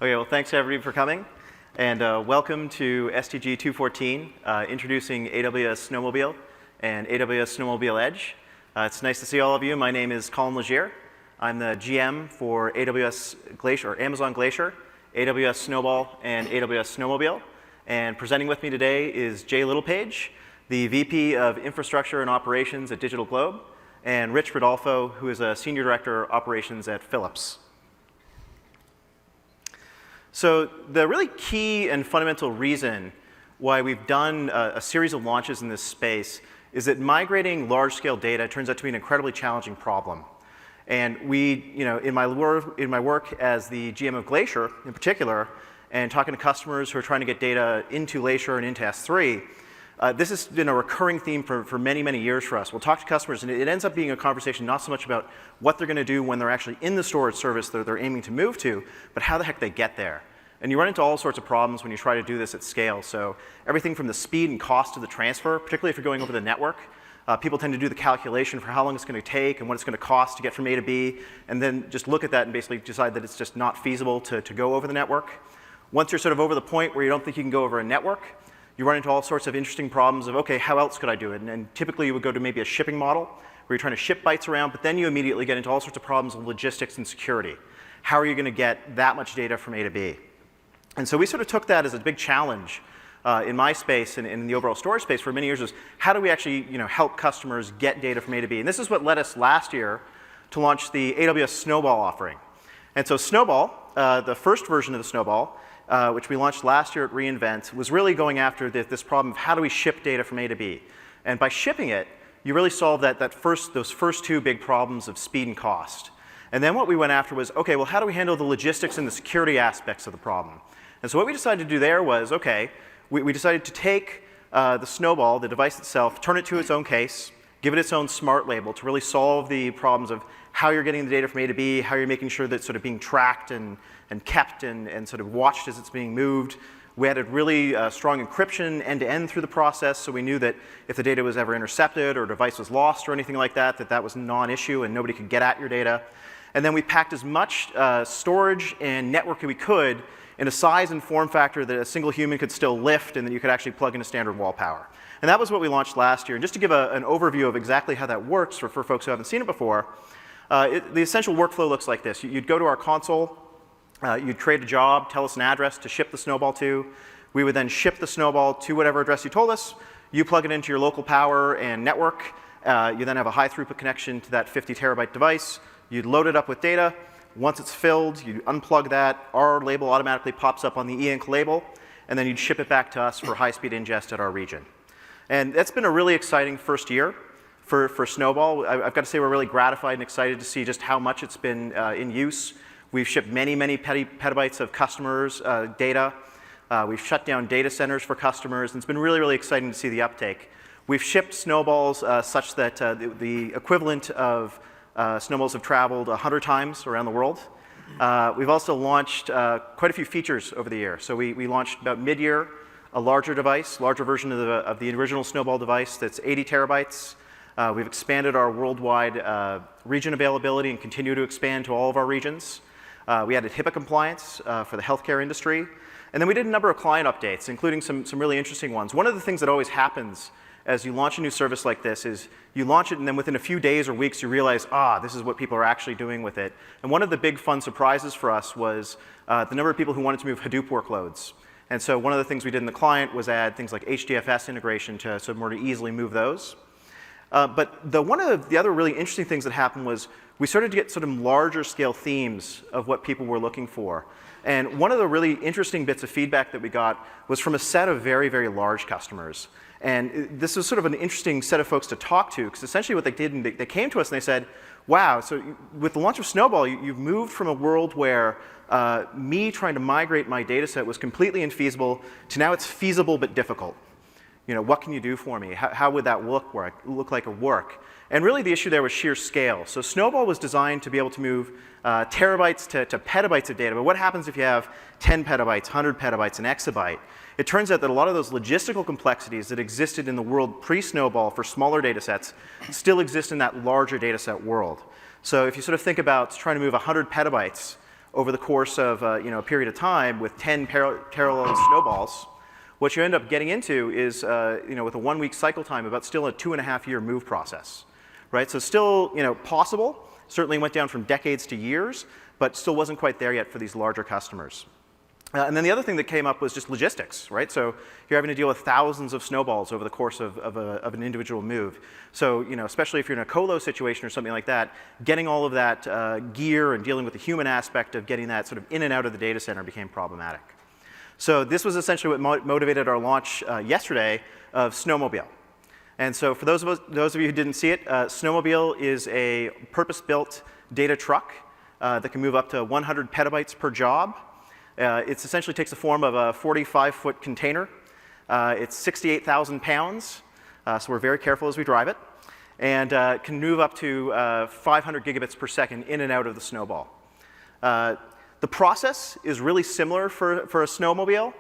Okay, well, thanks everybody for coming, and welcome to STG214, introducing AWS Snowmobile and AWS Snowmobile Edge. It's nice to see all of you. My name is Colin Legier. I'm the GM for AWS Glacier, or Amazon Glacier, AWS Snowball, and AWS Snowmobile. And presenting with me today is Jay Littlepage, the VP of Infrastructure and Operations at Digital Globe, and Rich Rodolfo, who is a Senior Director of Operations at Philips. So the really key and fundamental reason why we've done a series of launches in this space is that migrating large-scale data turns out to be an incredibly challenging problem. And in my work as the GM of Glacier in particular, and talking to customers who are trying to get data into Glacier and into S3, this has been a recurring theme for many, many years for us. We'll talk to customers, and it ends up being a conversation not so much about what they're going to do when they're actually in the storage service that they're aiming to move to, but how the heck they get there. And you run into all sorts of problems when you try to do this at scale. So everything from the speed and cost of the transfer, particularly if you're going over the network. People tend to do the calculation for how long it's going to take and what it's going to cost to get from A to B, and then just look at that and basically decide that it's just not feasible to go over the network. Once you're sort of over the point where you don't think you can go over a network, you run into all sorts of interesting problems of, okay, how else could I do it? And typically you would go to maybe a shipping model where you're trying to ship bytes around, but then you immediately get into all sorts of problems of logistics and security. How are you going to get that much data from A to B? And so we sort of took that as a big challenge in my space and in the overall storage space for many years, is how do we actually help customers get data from A to B? And this is what led us last year to launch the AWS Snowball offering. And so Snowball, the first version of the Snowball, which we launched last year at reInvent, was really going after this problem of how do we ship data from A to B. And by shipping it, you really solve those first two big problems of speed and cost. And then what we went after was, okay, well, how do we handle the logistics and the security aspects of the problem? And so what we decided to do there was, okay, we decided to take the Snowball, the device itself, turn it to its own case, give it its own smart label to really solve the problems of how you're getting the data from A to B, how you're making sure that it's sort of being tracked and kept and sort of watched as it's being moved. We added really strong encryption end-to-end through the process, so we knew that if the data was ever intercepted or a device was lost or anything like that, that was a non-issue and nobody could get at your data. And then we packed as much storage and network as we could in a size and form factor that a single human could still lift and that you could actually plug into standard wall power. And that was what we launched last year. And just to give an overview of exactly how that works for folks who haven't seen it before, the essential workflow looks like this. You'd go to our console, you'd create a job, tell us an address to ship the Snowball to. We would then ship the Snowball to whatever address you told us. You plug it into your local power and network. You then have a high throughput connection to that 50 terabyte device. You'd load it up with data. Once it's filled, you unplug that. Our label automatically pops up on the e-ink label, and then you'd ship it back to us for high-speed ingest at our region. And that's been a really exciting first year for Snowball. I've got to say we're really gratified and excited to see just how much it's been in use. We've shipped many, many petabytes of customers' data. We've shut down data centers for customers, and it's been really, really exciting to see the uptake. We've shipped Snowballs such that the equivalent of Snowballs have traveled 100 times around the world. We've also launched quite a few features over the year. So we launched about mid-year a larger device, larger version of the original Snowball device that's 80 terabytes. We've expanded our worldwide region availability and continue to expand to all of our regions. We added HIPAA compliance for the healthcare industry. And then we did a number of client updates, including some really interesting ones. One of the things that always happens as you launch a new service like this is you launch it, and then within a few days or weeks you realize, this is what people are actually doing with it. And one of the big fun surprises for us was the number of people who wanted to move Hadoop workloads. And so one of the things we did in the client was add things like HDFS integration so more to easily move those. But one of the other really interesting things that happened was we started to get sort of larger scale themes of what people were looking for. And one of the really interesting bits of feedback that we got was from a set of very, very large customers. And this was sort of an interesting set of folks to talk to, because essentially what they did, and they came to us and they said, wow, so with the launch of Snowball, you've moved from a world where me trying to migrate my data set was completely infeasible to now it's feasible but difficult. What can you do for me? How would that look like or work? And really the issue there was sheer scale. So Snowball was designed to be able to move terabytes to petabytes of data. But what happens if you have 10 petabytes, 100 petabytes, an exabyte? It turns out that a lot of those logistical complexities that existed in the world pre-Snowball for smaller data sets still exist in that larger data set world. So if you sort of think about trying to move 100 petabytes over the course of a period of time with 10 parallel snowballs, what you end up getting into is with a 1 week cycle time, about still a 2.5-year move process, right? So still possible. Certainly went down from decades to years, but still wasn't quite there yet for these larger customers. And then the other thing that came up was just logistics, right? So you're having to deal with thousands of snowballs over the course of an individual move. So especially if you're in a colo situation or something like that, getting all of that gear and dealing with the human aspect of getting that sort of in and out of the data center became problematic. So this was essentially what motivated our launch yesterday of Snowmobile. And so for those of you who didn't see it, Snowmobile is a purpose-built data truck that can move up to 100 petabytes per job. It essentially takes the form of a 45-foot container. It's 68,000 pounds, so we're very careful as we drive it, and can move up to 500 gigabits per second in and out of the snowball. The process is really similar for a snowmobile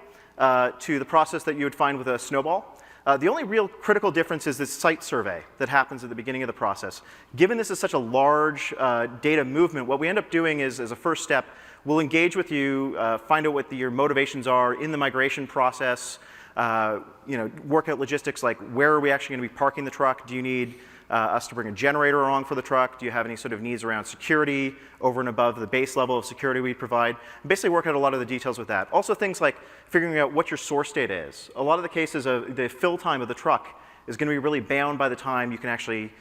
to the process that you would find with a snowball. The only real critical difference is this site survey that happens at the beginning of the process. Given this is such a large data movement, what we end up doing is, as a first step, we'll engage with you, find out what your motivations are in the migration process, work out logistics like where are we actually going to be parking the truck? Do you need us to bring a generator along for the truck? Do you have any sort of needs around security over and above the base level of security we provide? And basically work out a lot of the details with that. Also things like figuring out what your source data is. A lot of the cases, the fill time of the truck is going to be really bound by the time you can actually,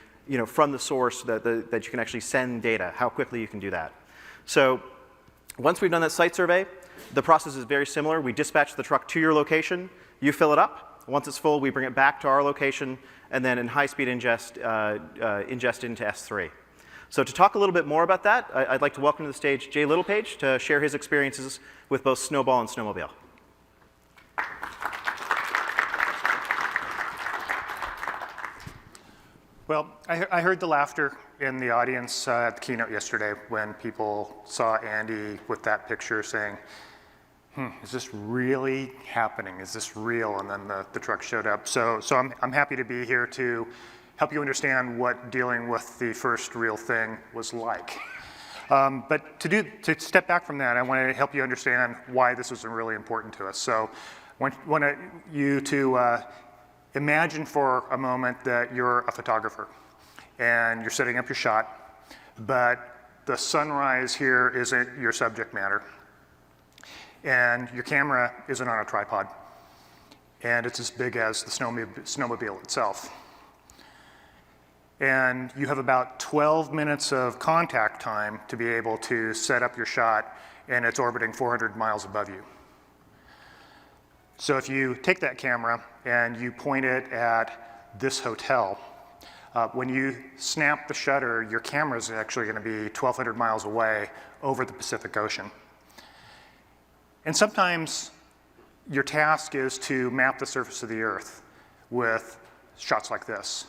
from the source that you can actually send data, how quickly you can do that. So once we've done that site survey, the process is very similar. We dispatch the truck to your location, you fill it up. Once it's full, we bring it back to our location, and then in high-speed ingest into S3. So to talk a little bit more about that, I'd like to welcome to the stage Jay Littlepage to share his experiences with both Snowball and Snowmobile. Well, I heard the laughter in the audience at the keynote yesterday when people saw Andy with that picture saying, is this really happening? Is this real? And then the truck showed up. So I'm happy to be here to help you understand what dealing with the first real thing was like. But to step back from that, I want to help you understand why this was really important to us. So I want you to imagine for a moment that you're a photographer and you're setting up your shot, but the sunrise here isn't your subject matter. And your camera isn't on a tripod, and it's as big as the snowmobile itself. And you have about 12 minutes of contact time to be able to set up your shot, and it's orbiting 400 miles above you. So if you take that camera and you point it at this hotel, when you snap the shutter, your camera is actually going to be 1,200 miles away over the Pacific Ocean. And sometimes your task is to map the surface of the Earth with shots like this.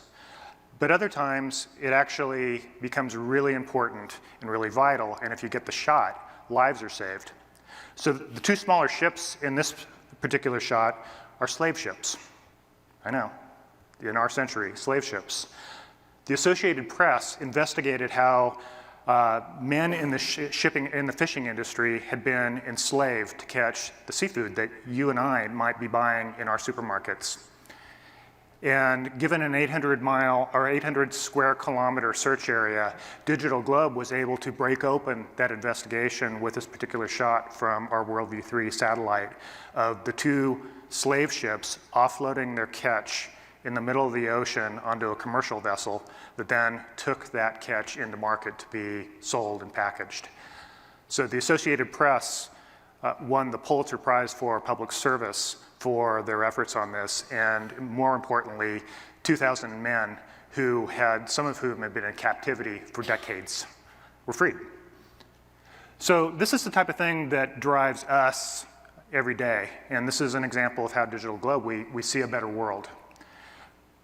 But other times, it actually becomes really important and really vital, and if you get the shot, lives are saved. So the two smaller ships in this particular shot are slave ships. I know, in our century, slave ships. The Associated Press investigated how men in the fishing industry had been enslaved to catch the seafood that you and I might be buying in our supermarkets. And given an 800 square kilometer search area, Digital Globe was able to break open that investigation with this particular shot from our WorldView 3 satellite of the two slave ships offloading their catch in the middle of the ocean onto a commercial vessel that then took that catch into market to be sold and packaged. So the Associated Press won the Pulitzer Prize for Public Service for their efforts on this, and more importantly, 2,000 men who some of whom had been in captivity for decades were freed. So this is the type of thing that drives us every day, and this is an example of how Digital Globe, we see a better world.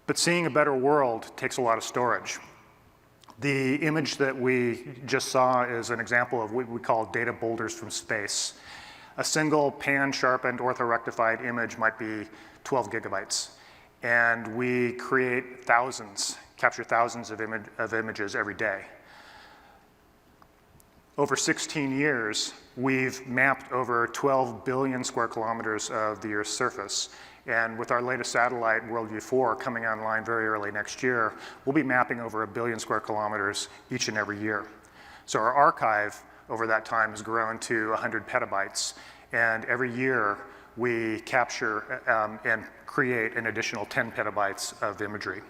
But seeing a better world takes a lot of storage. The image that we just saw is an example of what we call data boulders from space. A single pan-sharpened orthorectified image might be 12 gigabytes. And we create capture thousands of images every day. Over 16 years, we've mapped over 12 billion square kilometers of the Earth's surface. And with our latest satellite, WorldView 4, coming online very early next year, we'll be mapping over 1 billion square kilometers each and every year. So our archive over that time has grown to 100 petabytes. And every year, we capture and create an additional 10 petabytes of imagery.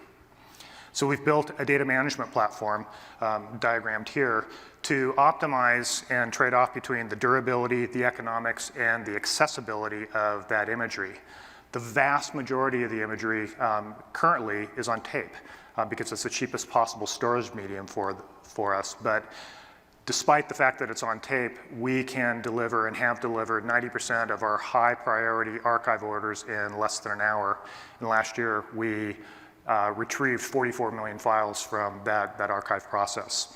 So we've built a data management platform, diagrammed here, to optimize and trade off between the durability, the economics, and the accessibility of that imagery. The vast majority of the imagery currently is on tape because it's the cheapest possible storage medium for us. But despite the fact that it's on tape, we can deliver and have delivered 90% of our high priority archive orders in less than an hour. And last year, we retrieved 44 million files from that archive process.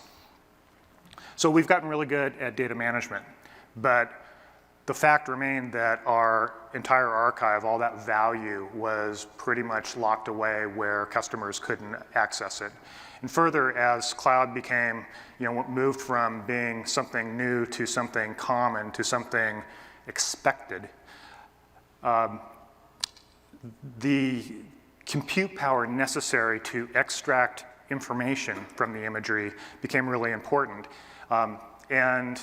So we've gotten really good at data management, but the fact remained that our entire archive, all that value, was pretty much locked away where customers couldn't access it. And further, as cloud became, moved from being something new to something common to something expected, the compute power necessary to extract information from the imagery became really important. And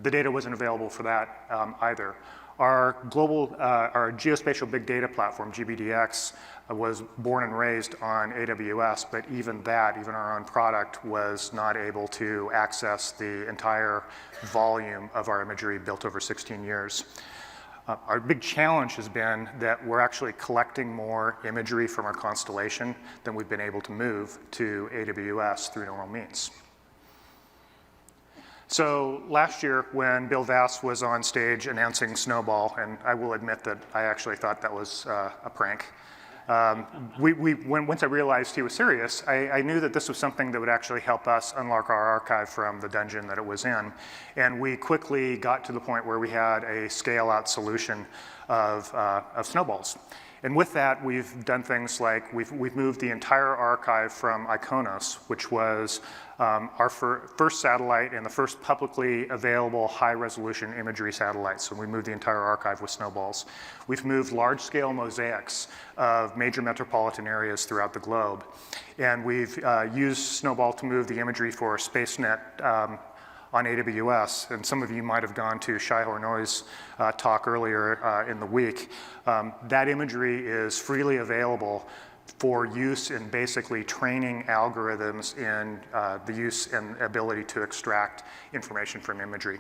the data wasn't available for that either. Our geospatial big data platform, GBDX, was born and raised on AWS, but even our own product, was not able to access the entire volume of our imagery built over 16 years. Our big challenge has been that we're actually collecting more imagery from our constellation than we've been able to move to AWS through normal means. So last year, when Bill Vass was on stage announcing Snowball, and I will admit that I actually thought that was a prank, once I realized he was serious, I knew that this was something that would actually help us unlock our archive from the dungeon that it was in. And we quickly got to the point where we had a scale-out solution of snowballs. And with that, we've done things like we've moved the entire archive from Iconos, which was our first satellite and the first publicly available high-resolution imagery satellite. So we moved the entire archive with snowballs. We've moved large-scale mosaics of major metropolitan areas throughout the globe. And we've used Snowball to move the imagery for SpaceNet on AWS, and some of you might have gone to Shai Hornoy's talk earlier in the week. That imagery is freely available for use in basically training algorithms in the use and ability to extract information from imagery,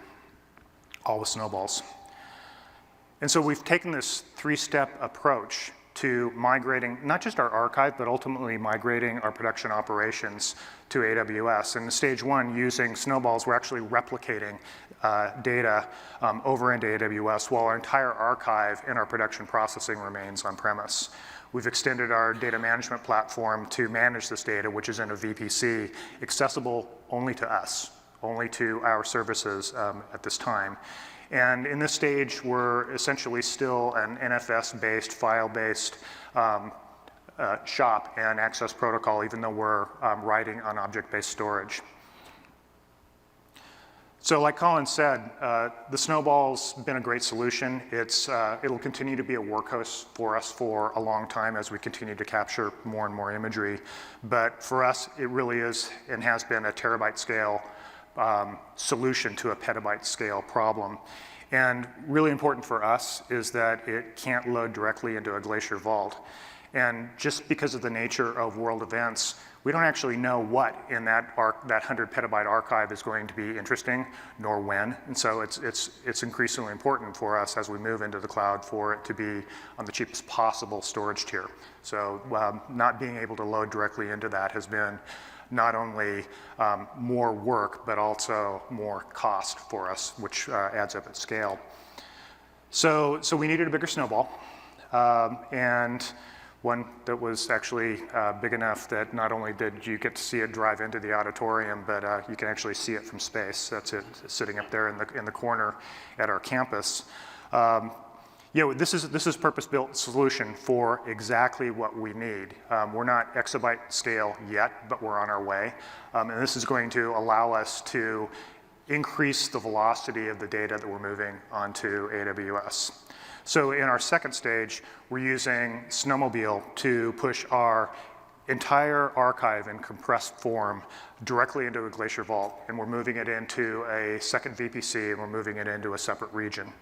all with snowballs. And so we've taken this three-step approach to migrating not just our archive, but ultimately migrating our production operations to AWS. And in stage one, using snowballs, we're actually replicating data over into AWS while our entire archive and our production processing remains on-premise. We've extended our data management platform to manage this data, which is in a VPC, accessible only to us, only to our services at this time. And in this stage, we're essentially still an NFS-based, file-based shop and access protocol, even though we're writing on object-based storage. So like Colin said, the Snowball's been a great solution. It'll continue to be a workhorse for us for a long time as we continue to capture more and more imagery. But for us, it really is and has been a terabyte-scale solution to a petabyte-scale problem. And really important for us is that it can't load directly into a Glacier vault. And just because of the nature of world events, we don't actually know what in that 100 petabyte archive is going to be interesting, nor when. And so it's increasingly important for us as we move into the cloud for it to be on the cheapest possible storage tier. So not being able to load directly into that has been not only more work, but also more cost for us, which adds up at scale. So we needed a bigger Snowball, and one that was actually big enough that not only did you get to see it drive into the auditorium, but you can actually see it from space. That's it, sitting up there in the corner at our campus. This is purpose-built solution for exactly what we need. We're not exabyte scale yet, but we're on our way. And this is going to allow us to increase the velocity of the data that we're moving onto AWS. So in our second stage, we're using Snowmobile to push our entire archive in compressed form directly into a Glacier Vault, and we're moving it into a second VPC, and we're moving it into a separate region.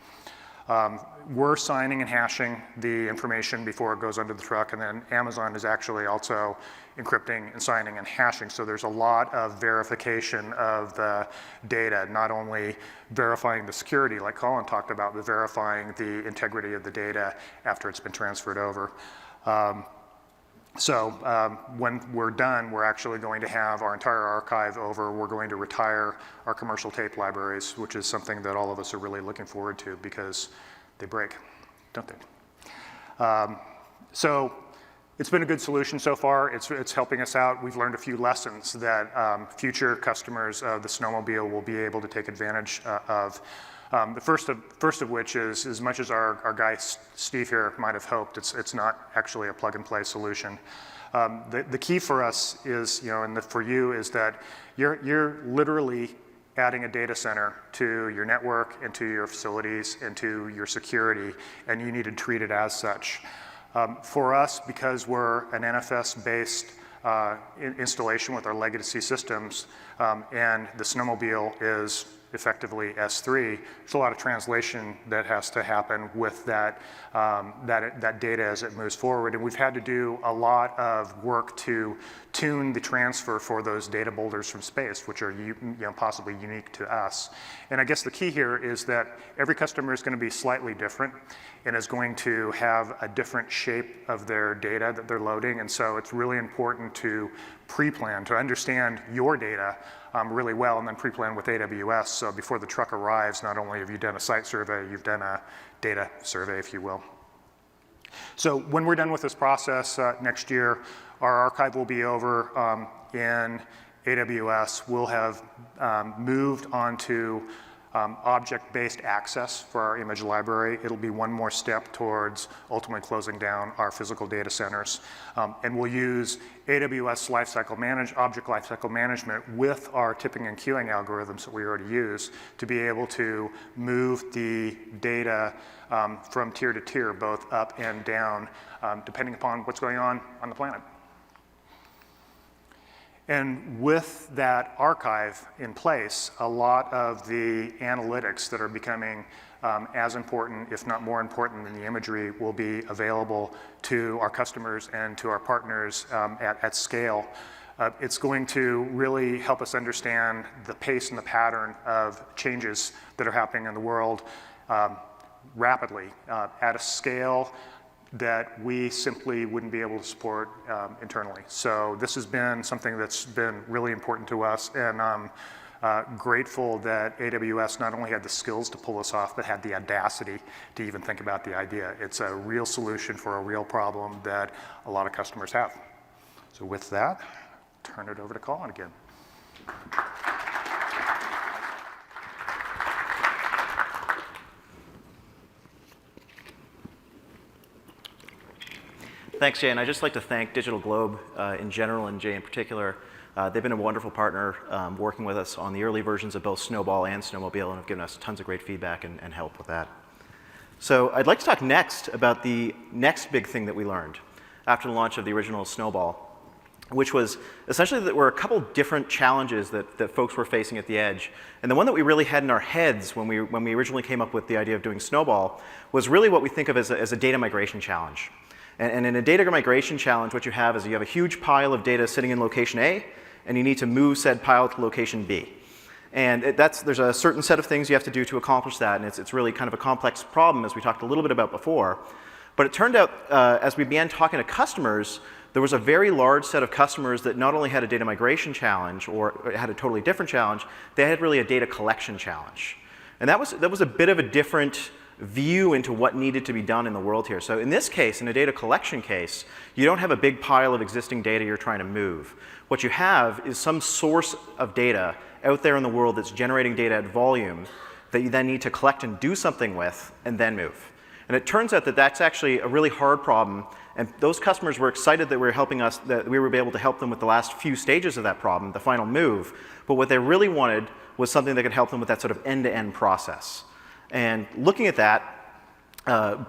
We're signing and hashing the information before it goes under the truck, and then Amazon is actually also encrypting and signing and hashing. So there's a lot of verification of the data, not only verifying the security like Colin talked about, but verifying the integrity of the data after it's been transferred over. When we're done, we're actually going to have our entire archive over. We're going to retire our commercial tape libraries, which is something that all of us are really looking forward to because they break, don't they? So it's been a good solution so far. It's helping us out. We've learned a few lessons that future customers of the Snowmobile will be able to take advantage of. The first of which is, as much as our guy Steve here might have hoped, it's not actually a plug-and-play solution. The key for us is, and for you, is that you're literally adding a data center to your network and to your facilities and to your security, and you need to treat it as such. For us, because we're an NFS-based installation with our legacy systems, and the Snowmobile is effectively S3, there's a lot of translation that has to happen with that data as it moves forward. And we've had to do a lot of work to tune the transfer for those data boulders from space, which are possibly unique to us. And I guess the key here is that every customer is going to be slightly different and is going to have a different shape of their data that they're loading. And so it's really important to pre-plan, to understand your data really well, and then pre-plan with AWS. So before the truck arrives, not only have you done a site survey, you've done a data survey, if you will. So when we're done with this process next year, our archive will be over in AWS. We'll have moved onto object-based access for our image library. It'll be one more step towards ultimately closing down our physical data centers. And we'll use AWS object lifecycle management with our tipping and queuing algorithms that we already use to be able to move the data from tier to tier, both up and down, depending upon what's going on the planet. And with that archive in place, a lot of the analytics that are becoming as important, if not more important than the imagery, will be available to our customers and to our partners at scale. It's going to really help us understand the pace and the pattern of changes that are happening in the world rapidly at a scale that we simply wouldn't be able to support internally. So this has been something that's been really important to us, and I'm grateful that AWS not only had the skills to pull this off, but had the audacity to even think about the idea. It's a real solution for a real problem that a lot of customers have. So with that, turn it over to Colin again. Thanks, Jay, and I'd just like to thank Digital Globe in general and Jay in particular. They've been a wonderful partner working with us on the early versions of both Snowball and Snowmobile and have given us tons of great feedback and help with that. So I'd like to talk next about the next big thing that we learned after the launch of the original Snowball, which was essentially that there were a couple different challenges that folks were facing at the edge. And the one that we really had in our heads when we originally came up with the idea of doing Snowball was really what we think of as a data migration challenge. And in a data migration challenge, what you have is you have a huge pile of data sitting in location A, and you need to move said pile to location B. And there's a certain set of things you have to do to accomplish that, and it's really kind of a complex problem, as we talked a little bit about before. But it turned out, as we began talking to customers, there was a very large set of customers that not only had a data migration challenge or had a totally different challenge, they had really a data collection challenge. And that was a bit of a different view into what needed to be done in the world here. So in this case, in a data collection case, you don't have a big pile of existing data you're trying to move. What you have is some source of data out there in the world that's generating data at volume that you then need to collect and do something with and then move. And it turns out that that's actually a really hard problem And those customers were excited that we were able to help them with the last few stages of that problem, the final move. But what they really wanted was something that could help them with that sort of end-to-end process. And looking at that,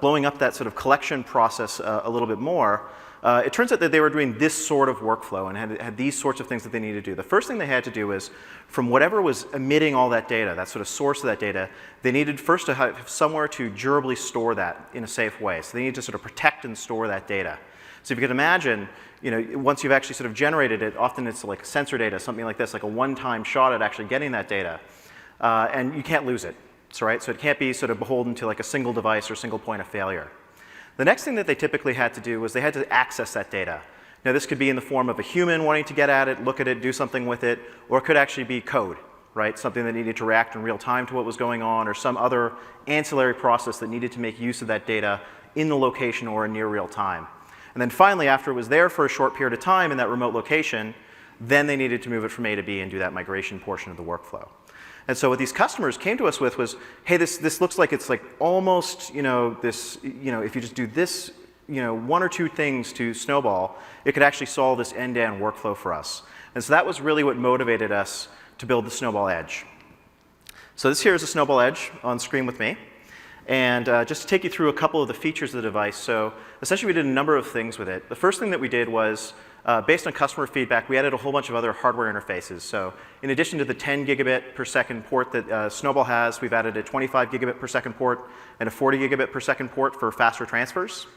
blowing up that sort of collection process a little bit more, it turns out that they were doing this sort of workflow and had these sorts of things that they needed to do. The first thing they had to do was, from whatever was emitting all that data, that sort of source of that data, they needed first to have somewhere to durably store that in a safe way. So they needed to sort of protect and store that data. So if you could imagine, once you've actually sort of generated it, often it's like sensor data, something like this, like a one-time shot at actually getting that data, and you can't lose it. So it can't be sort of beholden to like a single device or single point of failure. The next thing that they typically had to do was they had to access that data. Now this could be in the form of a human wanting to get at it, look at it, do something with it, or it could actually be code, right? Something that needed to react in real time to what was going on, or some other ancillary process that needed to make use of that data in the location or in near real time. And then finally, after it was there for a short period of time in that remote location, then they needed to move it from A to B and do that migration portion of the workflow. And so what these customers came to us with was, hey, this looks like it's like almost, if you just do this, one or two things to Snowball, it could actually solve this end-to-end workflow for us. And so that was really what motivated us to build the Snowball Edge. So this here is a Snowball Edge on screen with me. And just to take you through a couple of the features of the device, so essentially we did a number of things with it. The first thing that we did was, based on customer feedback, we added a whole bunch of other hardware interfaces. So in addition to the 10 gigabit per second port that Snowball has, we've added a 25 gigabit per second port and a 40 gigabit per second port for faster transfers.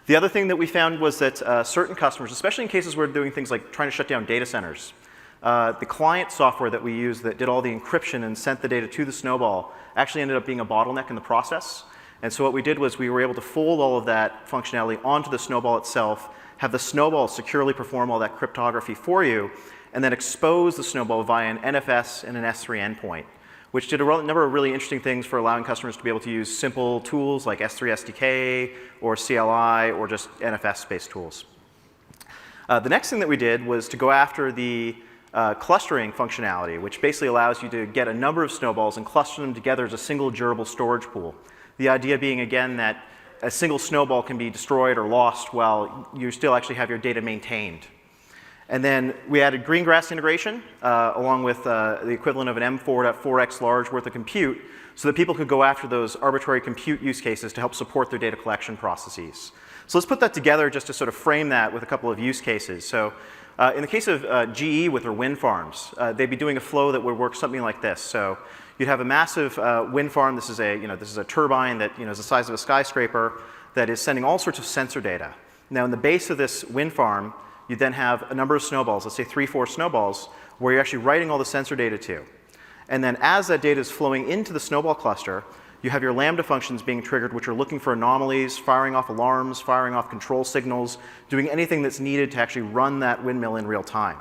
The other thing that we found was that certain customers, especially in cases where we're doing things like trying to shut down data centers, the client software that we used that did all the encryption and sent the data to the Snowball actually ended up being a bottleneck in the process. And so what we did was we were able to fold all of that functionality onto the Snowball itself, have the Snowball securely perform all that cryptography for you, and then expose the Snowball via an NFS and an S3 endpoint, which did a number of really interesting things for allowing customers to be able to use simple tools like S3 SDK or CLI or just NFS-based tools. The next thing that we did was to go after the clustering functionality, which basically allows you to get a number of Snowballs and cluster them together as a single durable storage pool. The idea being, again, that a single Snowball can be destroyed or lost while you still actually have your data maintained. And then we added Greengrass integration, along with the equivalent of an M4.4x large worth of compute, so that people could go after those arbitrary compute use cases to help support their data collection processes. So let's put that together just to sort of frame that with a couple of use cases. So in the case of GE with their wind farms, they'd be doing a flow that would work something like this. So you'd have a massive wind farm. This is a turbine that is the size of a skyscraper that is sending all sorts of sensor data. Now, in the base of this wind farm, you then have a number of Snowballs, let's say 3, 4 Snowballs, where you're actually writing all the sensor data to. And then as that data is flowing into the Snowball cluster, you have your Lambda functions being triggered, which are looking for anomalies, firing off alarms, firing off control signals, doing anything that's needed to actually run that windmill in real time.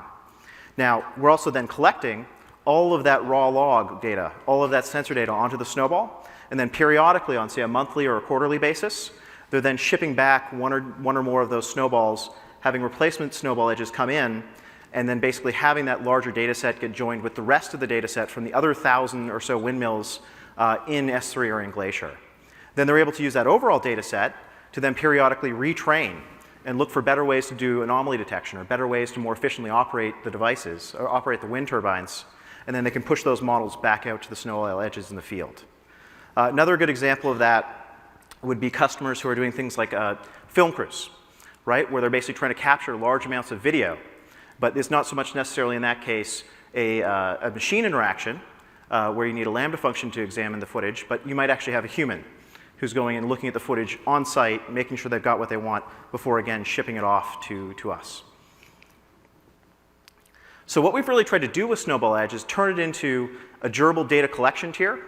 Now, we're also then collecting all of that raw log data, all of that sensor data onto the Snowball, and then periodically on, say, a monthly or a quarterly basis, they're then shipping back one or more of those Snowballs, having replacement Snowball edges come in, and then basically having that larger data set get joined with the rest of the data set from the other 1,000 or so windmills in S3 or in Glacier. Then they're able to use that overall data set to then periodically retrain and look for better ways to do anomaly detection or better ways to more efficiently operate the devices or operate the wind turbines. And then they can push those models back out to the Snowball edges in the field. Another good example of that would be customers who are doing things like film crews, right? Where they're basically trying to capture large amounts of video. But it's not so much necessarily in that case a machine interaction where you need a Lambda function to examine the footage, but you might actually have a human who's going and looking at the footage on site, making sure they've got what they want before, again, shipping it off to us. So what we've really tried to do with Snowball Edge is turn it into a durable data collection tier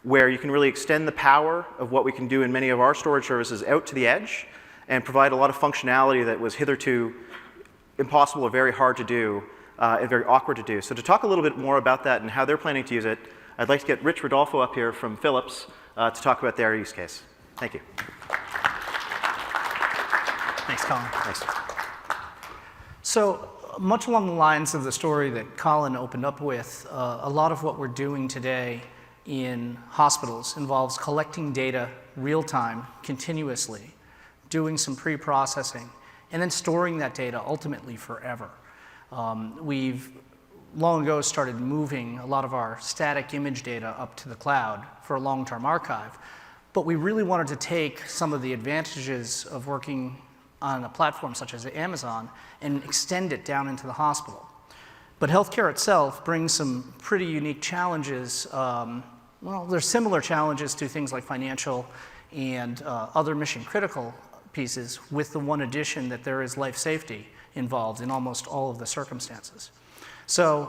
where you can really extend the power of what we can do in many of our storage services out to the edge and provide a lot of functionality that was hitherto impossible or very hard to do and very awkward to do. So to talk a little bit more about that and how they're planning to use it, I'd like to get Rich Rodolfo up here from Philips to talk about their use case. Thank you. Thanks, Colin. Thanks. So much along the lines of the story that Colin opened up with, a lot of what we're doing today in hospitals involves collecting data real time, continuously, doing some pre-processing, and then storing that data ultimately forever. We've long ago started moving a lot of our static image data up to the cloud for a long-term archive, but we really wanted to take some of the advantages of working on a platform such as Amazon and extend it down into the hospital. But healthcare itself brings some pretty unique challenges. Well, there's similar challenges to things like financial and other mission-critical pieces, with the one addition that there is life safety involved in almost all of the circumstances. So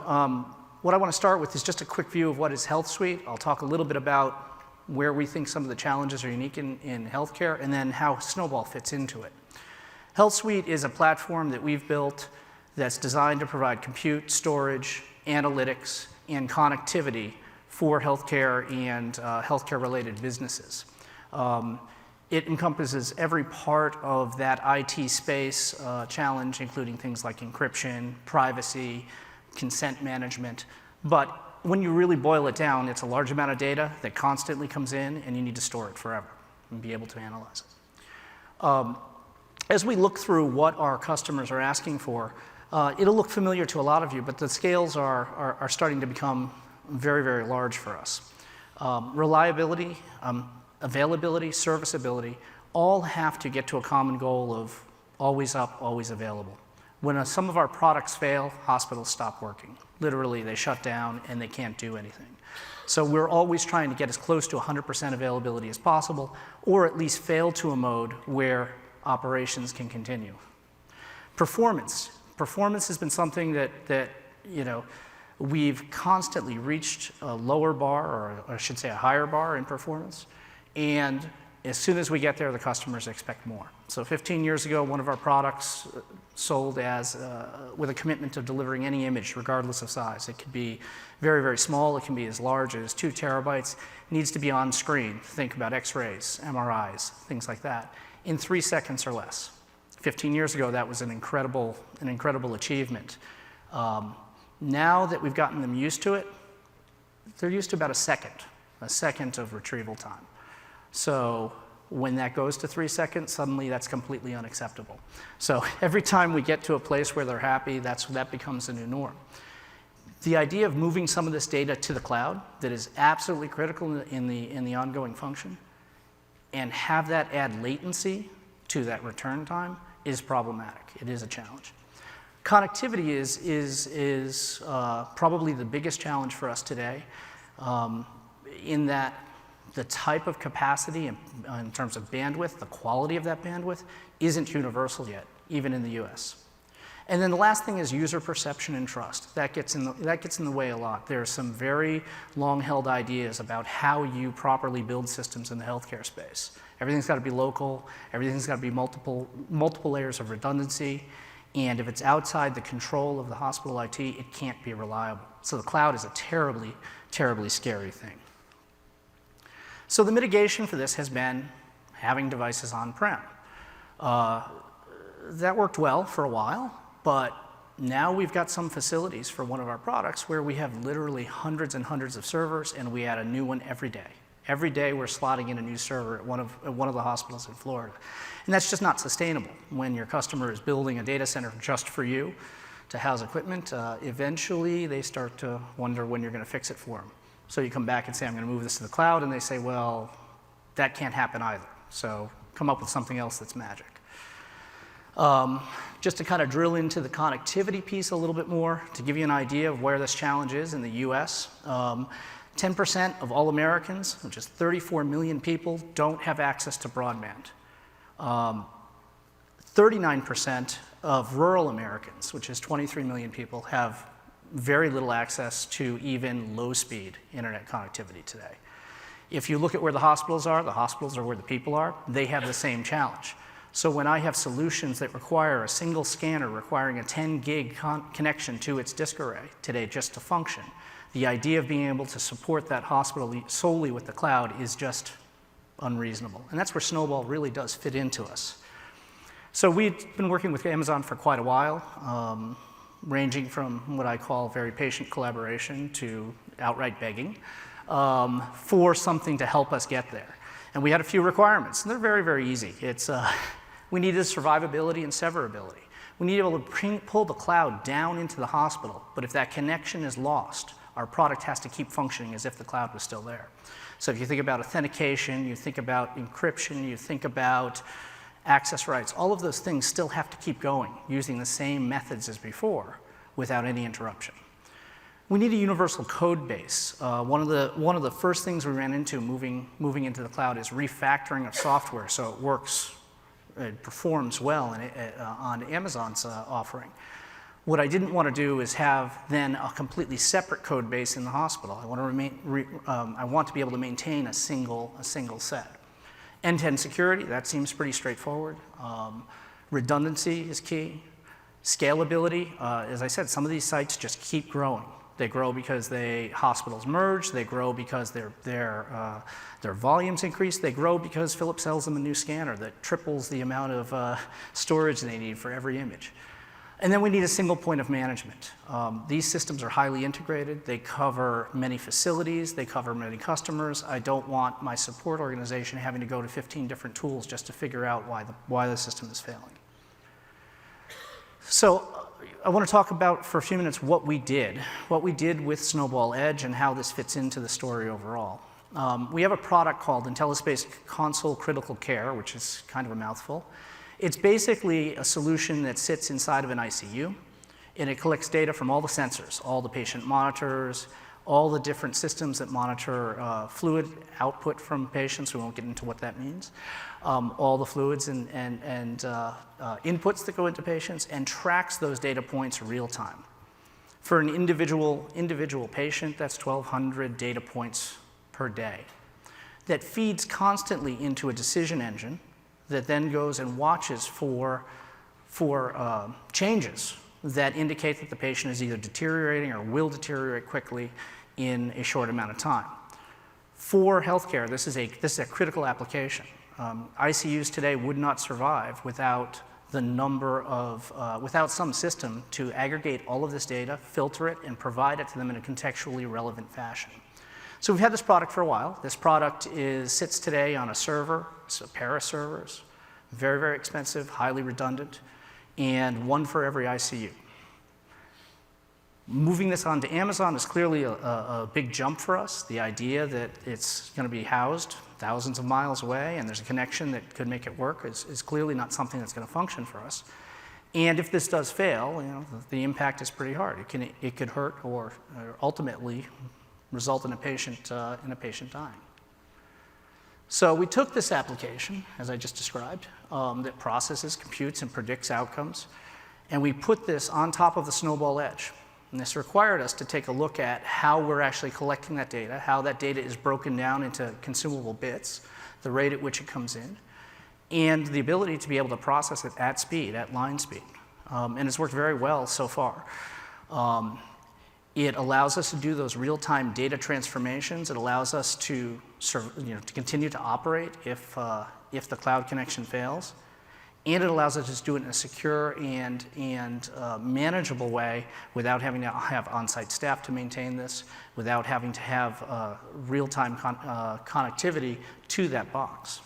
what I want to start with is just a quick view of what is Health Suite. I'll talk a little bit about where we think some of the challenges are unique in healthcare, and then how Snowball fits into it. Health Suite is a platform that we've built that's designed to provide compute, storage, analytics, and connectivity for healthcare and healthcare-related businesses. It encompasses every part of that IT space challenge, including things like encryption, privacy, consent management. But when you really boil it down, it's a large amount of data that constantly comes in, and you need to store it forever and be able to analyze it. As we look through what our customers are asking for, it'll look familiar to a lot of you, but the scales are starting to become very, very large for us. Reliability, availability, serviceability, all have to get to a common goal of always up, always available. When some of our products fail, hospitals stop working. Literally, they shut down and they can't do anything. So we're always trying to get as close to 100% availability as possible, or at least fail to a mode where operations can continue. Performance. Performance has been something that we've constantly reached a lower bar, or I should say a higher bar in performance. And as soon as we get there, the customers expect more. So 15 years ago, one of our products sold as with a commitment of delivering any image, regardless of size. It could be very, very small. It can be as large as 2 terabytes. It needs to be on screen. Think about X-rays, MRIs, things like that, in 3 seconds or less. 15 years ago, that was an incredible achievement. Now that we've gotten them used to it, they're used to about a second of retrieval time. So when that goes to 3 seconds, suddenly that's completely unacceptable. So every time we get to a place where they're happy, that becomes a new norm. The idea of moving some of this data to the cloud that is absolutely critical in the ongoing function, and have that add latency to that return time, is problematic. It is a challenge. Connectivity is probably the biggest challenge for us today, in that the type of capacity in terms of bandwidth, the quality of that bandwidth, isn't universal yet, even in the US. And then the last thing is user perception and trust. That gets in the way a lot. There are some very long-held ideas about how you properly build systems in the healthcare space. Everything's got to be local. Everything's got to be multiple layers of redundancy. And if it's outside the control of the hospital IT, it can't be reliable. So the cloud is a terribly, terribly scary thing. So the mitigation for this has been having devices on-prem. That worked well for a while, but now we've got some facilities for one of our products where we have literally hundreds and hundreds of servers, and we add a new one every day. Every day we're slotting in a new server at one of the hospitals in Florida. And that's just not sustainable. When your customer is building a data center just for you to house equipment, eventually they start to wonder when you're going to fix it for them. So you come back and say, I'm going to move this to the cloud, and they say, well, that can't happen either. So come up with something else that's magic. Just to kind of drill into the connectivity piece a little bit more, to give you an idea of where this challenge is in the US, 10% of all Americans, which is 34 million people, don't have access to broadband. 39% of rural Americans, which is 23 million people, have very little access to even low-speed internet connectivity today. If you look at where the hospitals are where the people are, they have the same challenge. So when I have solutions that require a single scanner requiring a 10 gig connection to its disk array today just to function, the idea of being able to support that hospital solely with the cloud is just unreasonable. And that's where Snowball really does fit into us. So we've been working with Amazon for quite a while, ranging from what I call very patient collaboration to outright begging for something to help us get there. And we had a few requirements, and they're very, very easy. It's We needed survivability and severability. We need to be able to pull the cloud down into the hospital, but if that connection is lost, our product has to keep functioning as if the cloud was still there. So if you think about authentication, you think about encryption, you think about access rights, all of those things still have to keep going using the same methods as before without any interruption. We need a universal code base. One of the first things we ran into moving into the cloud is refactoring of software so it works, it performs well on Amazon's offering. What I didn't want to do is have then a completely separate code base in the hospital. I want to be able to maintain a single set. End-to-end security, that seems pretty straightforward. Redundancy is key. Scalability, as I said, some of these sites just keep growing. They grow because hospitals merge. They grow because their volumes increase. They grow because Philips sells them a new scanner that triples the amount of storage they need for every image. And then we need a single point of management. These systems are highly integrated. They cover many facilities. They cover many customers. I don't want my support organization having to go to 15 different tools just to figure out why the system is failing. So I want to talk about for a few minutes what we did with Snowball Edge and how this fits into the story overall. We have a product called IntelliSpace Console Critical Care, which is kind of a mouthful. It's basically a solution that sits inside of an ICU, and it collects data from all the sensors, all the patient monitors, all the different systems that monitor fluid output from patients. We won't get into what that means. All the fluids and inputs that go into patients, and tracks those data points real time. For an individual patient, that's 1,200 data points per day. That feeds constantly into a decision engine that then goes and watches for changes that indicate that the patient is either deteriorating or will deteriorate quickly in a short amount of time. For healthcare, this is a critical application. ICUs today would not survive without without some system to aggregate all of this data, filter it, and provide it to them in a contextually relevant fashion. So we've had this product for a while. This product sits today on a server. It's a pair of servers, very, very expensive, highly redundant, and one for every ICU. Moving this onto Amazon is clearly a big jump for us. The idea that it's going to be housed thousands of miles away and there's a connection that could make it work is clearly not something that's going to function for us. And if this does fail, the impact is pretty hard. It could hurt or ultimately result in a patient dying. So we took this application, as I just described, that processes, computes, and predicts outcomes, and we put this on top of the Snowball Edge. And this required us to take a look at how we're actually collecting that data, how that data is broken down into consumable bits, the rate at which it comes in, and the ability to be able to process it at speed, at line speed. And it's worked very well so far. It allows us to do those real-time data transformations. It allows us to continue to operate if the cloud connection fails. And it allows us to do it in a secure and manageable way without having to have on-site staff to maintain this, without having to have real-time connectivity to that box.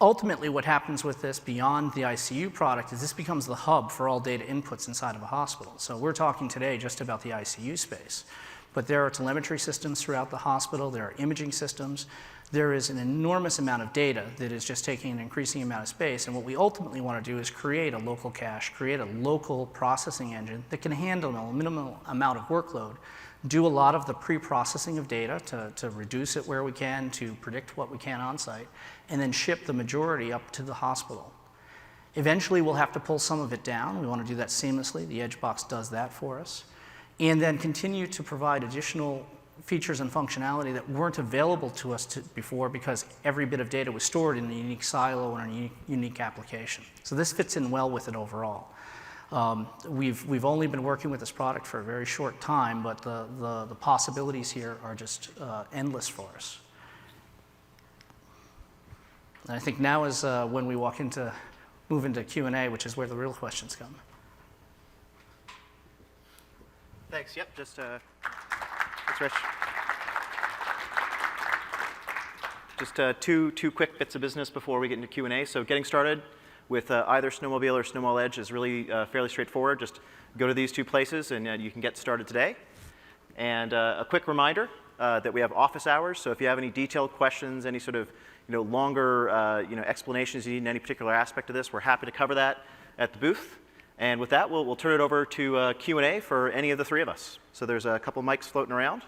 Ultimately, what happens with this beyond the ICU product is this becomes the hub for all data inputs inside of a hospital. So we're talking today just about the ICU space, but there are telemetry systems throughout the hospital, there are imaging systems, there is an enormous amount of data that is just taking an increasing amount of space, and what we ultimately want to do is create a local cache, create a local processing engine that can handle a minimal amount of workload, do a lot of the pre-processing of data to reduce it where we can, to predict what we can on site, and then ship the majority up to the hospital. Eventually, we'll have to pull some of it down. We want to do that seamlessly. The Edge box does that for us. And then continue to provide additional features and functionality that weren't available to us before because every bit of data was stored in a unique silo and a unique application. So this fits in well with it overall. We've only been working with this product for a very short time, but the possibilities here are just endless for us. And I think now is when we move into Q&A, which is where the real questions come. Thanks. Yep. Thanks, Rich. Just two quick bits of business before we get into Q&A. So getting started with either Snowmobile or Snowball Edge is really fairly straightforward. Just go to these two places and you can get started today. And a quick reminder that we have office hours. So if you have any detailed questions, any sort of longer explanations you need in any particular aspect of this, we're happy to cover that at the booth. And with that, we'll turn it over to Q&A for any of the three of us. So there's a couple mics floating around.